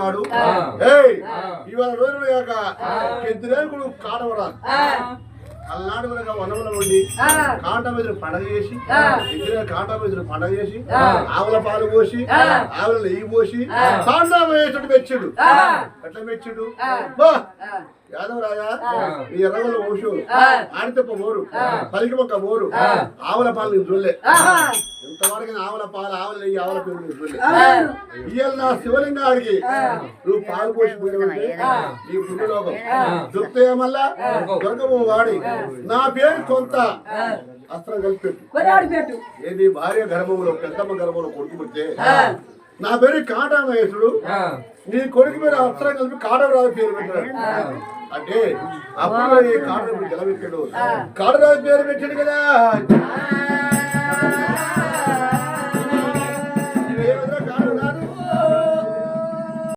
నాడు ఇవాళ రోజులు కాక ఎద్దురేకుడు కాడవరాదు అలనాడు కనుక వనముల ఉండి కాంట మీద పండగ చేసి ఎద్దురే కాంట మీద పండగ చేసి ఆవుల పాలు పోసి ఆవుల నెయ్యి పోసి కాండామేశ్వరుడు మెచ్చుడు ఎట్లా మెచ్చుడు యాదవ రాజా ఈ ఎర్రగొల్ల ఓషు ఆడితప్ప మోరు పలికి మొక్క మోరు ఆవుల పాలు నేను చూడలే ఇంతవరకు ఆవుల పాలు ఆవుల నెయ్యి ఆవుల పేరు నేను చూడలే ఇవాళ నా శివలింగాడికి నువ్వు పాలు పోసి పోయినవంటే ఈ పుణ్యలోకం దొరికితే మళ్ళా దొరకబో వాడి నా పేరు కొంత అస్త్రం కలిపెట్టు ఏది భార్య గర్భంలో పెద్దమ్మ గర్భంలో కొడుకు పుడితే నా పేరు కాటామహేశుడు నీ కొడుకు పేరు అస్త్రం కలిపి కాటవరాజు పేరు పెట్టాడు అంటే అప్పుడు కాటరాజు ఎలా పెట్టాడు కాటరాజు పేరు పెట్టాడు కదా